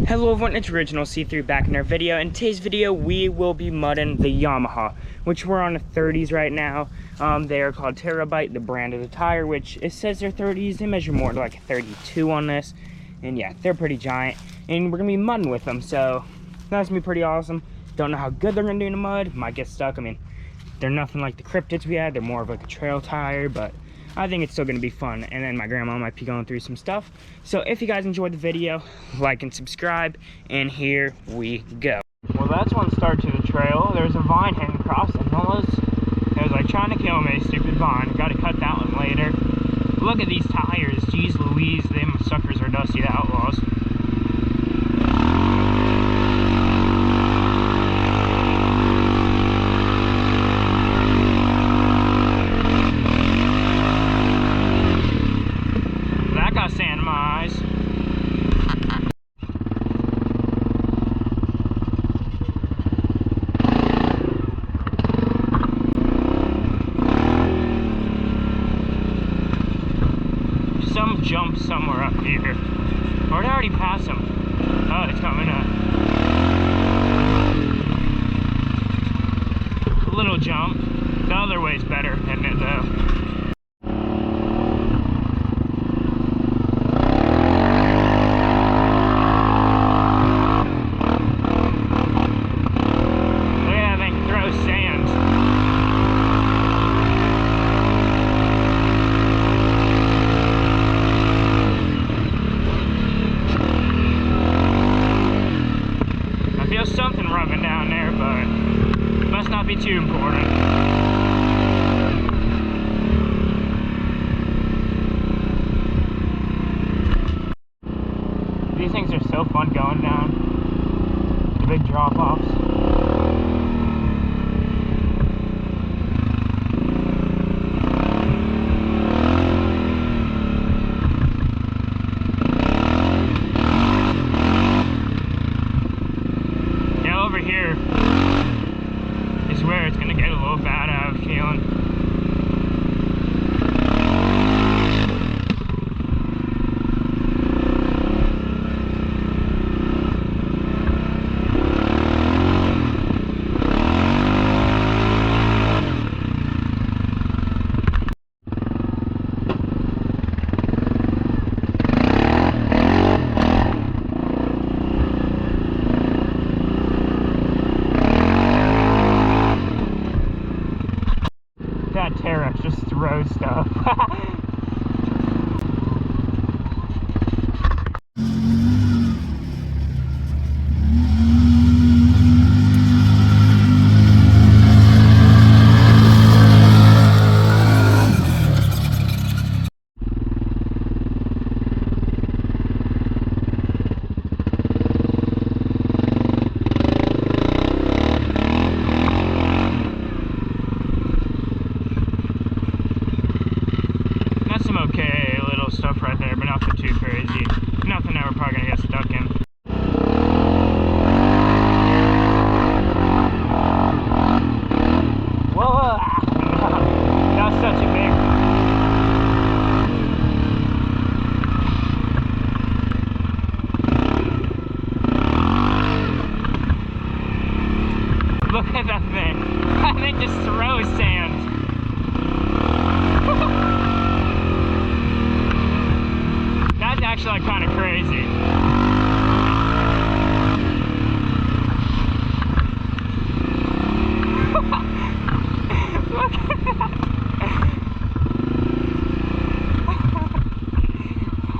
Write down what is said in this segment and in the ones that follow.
Hello everyone, it's Original C3 back in our video. In today's video, we will be mudding the Yamaha, which we're on the 30s right now. They are called Terabyte, the brand of the tire, which it says they're 30s. They measure more to like a 32 on this. And yeah, they're pretty giant. And we're gonna be mudding with them, so that's gonna be pretty awesome. Don't know how good they're gonna do in the mud. Might get stuck. I mean, they're nothing like the Cryptids we had. They're more of like a trail tire, but I think it's still gonna be fun. And then my grandma might be going through some stuff. So if you guys enjoyed the video, like and subscribe, and here we go. Well, that's one start to the trail. There's a vine hanging across, and it was like trying to kill me, stupid vine. Gotta cut that one later. Look at these tires, jeez Louise, them suckers are dusty outlaws. Sand in my eyes. Some jump somewhere up here. Or did I already pass him? Oh, it's coming up. A little jump. The other way's better, isn't it though? Something rubbing down there, but must not be too important. These things are so fun going down. The big drop-offs. Over here is where it's gonna get a little bad, I have a feeling. That T-Rex just throws stuff. Okay, little stuff right there, but nothing too crazy. Nothing that we're probably gonna get stuck in. Whoa! That's such a big. Look at that thing. That thing just throws sand. Actually kind of crazy. Look at that.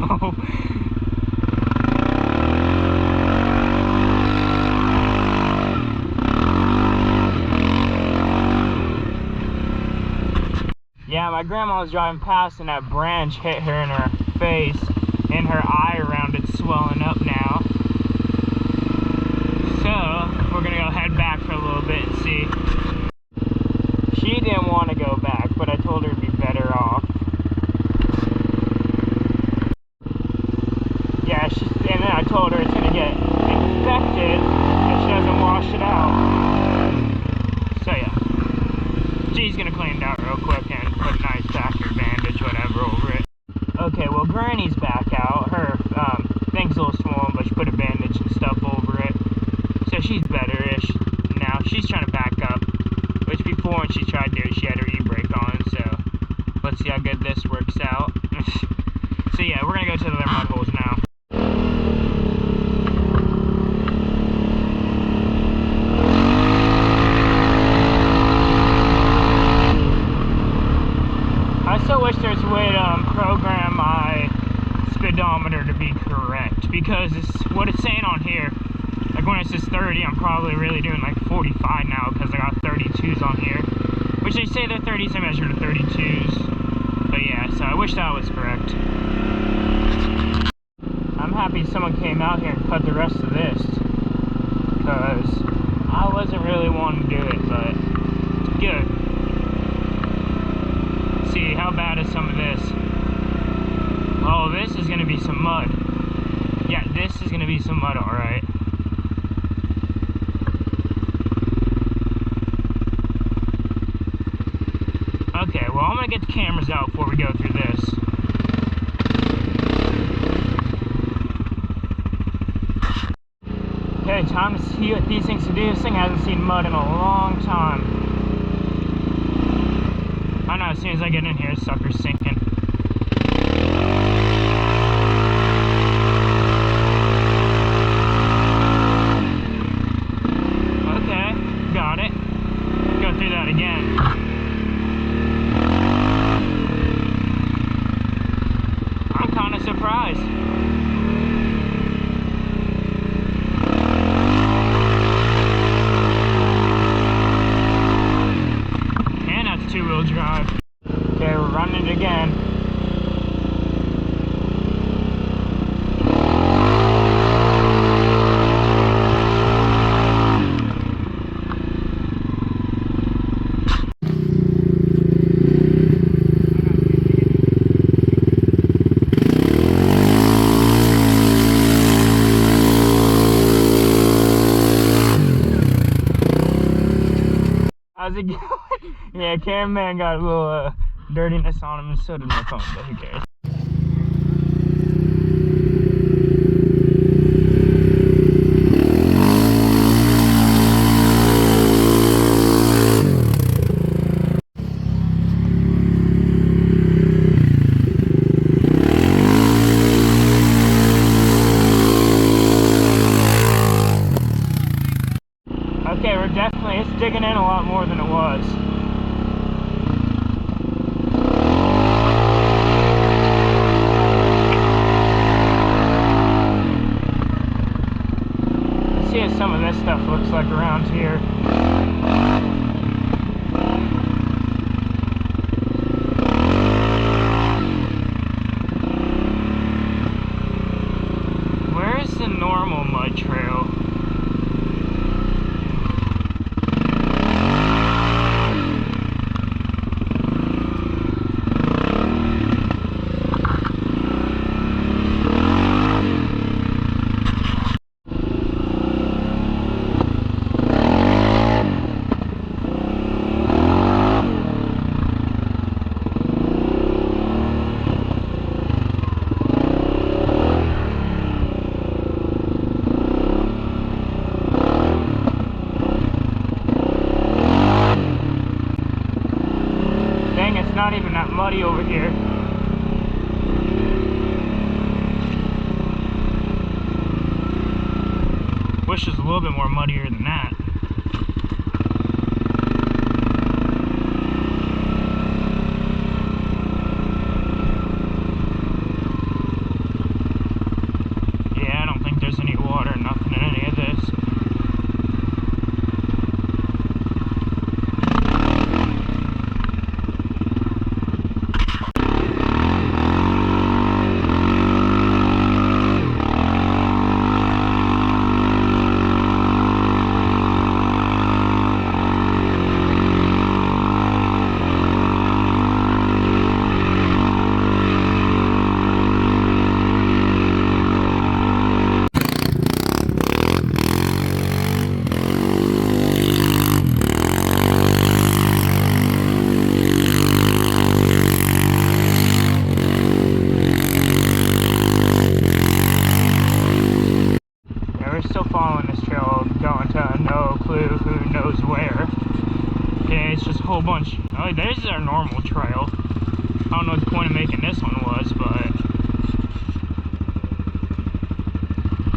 Oh. Yeah, my grandma was driving past and that branch hit her in her face. And her eye around it's swelling up now. So, we're gonna go head back for a little bit and see. She didn't want to go back, but I told her it'd be better off. Yeah, and then I told her it's gonna get infected if she doesn't wash it out. So yeah. She's gonna clean it out real quick and put a nice factor bandage, whatever, over it. Okay, well, Granny's back out. Her thing's a little swollen, but damage and stuff over it. So she's better-ish now. She's trying to back up, which before when she tried to, she had her e-brake on, so let's see how good this works out. So yeah, we're gonna go to the other mud holes now. I still wish there's a way to program my speedometer to be correct, because what it's saying on here, like when it says 30, I'm probably really doing like 45 now because I got 32s on here, which they say they're 30s, I measure to 32s, but yeah, so I wish that was correct. I'm happy someone came out here and cut the rest of this, because I wasn't really wanting to do it, but it's good. See, how bad is some of this? Oh, this is gonna be some mud. Yeah, this is gonna be some mud, alright. Okay, well, I'm gonna get the cameras out before we go through this. Okay, time to see what these things can do. This thing hasn't seen mud in a long time. I know, as soon as I get in here, this sucker's sinking. Okay, got it. Go through that again. I'm kind of surprised. And that's two-wheel drive. Okay, we're running it again. How's it going? Yeah, cameraman got a little dirtiness on him, and so did my phone, but who cares? Okay, it's digging in a lot more than it was. Let's see what some of this stuff looks like around here. Where is the normal mud trail? Not even that muddy over here. Wish it was a little bit more muddier than that. Yeah, I don't think there's any water, nothing in any of this. still following this trail, going to no clue who knows where. Okay, it's just a whole bunch. Oh, this is our normal trail. I don't know what the point of making this one was, but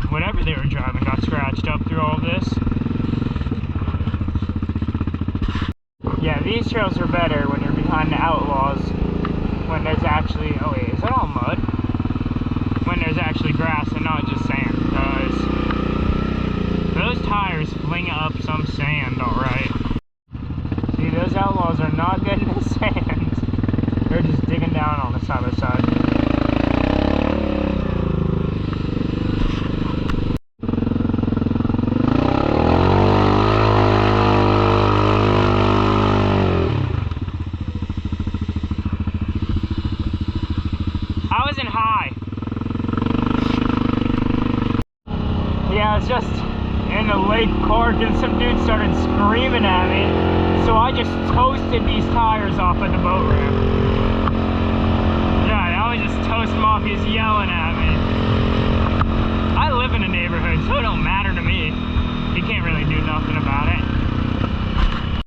whatever they were driving got scratched up through all this. Yeah, these trails are better when you're behind the outlaws, when there's actually, oh wait, is that all mud? When there's actually grass and not just sand, because those tires fling up some sand, alright. See, those outlaws are not good in the sand. They're just digging down on the side by side. I wasn't high. Yeah, I was just in the lake park and some dude started screaming at me. So I just toasted these tires off at the boat ramp. Yeah, I was just toasting them off. He's yelling at me. I live in a neighborhood, so it don't matter to me. He can't really do nothing about it.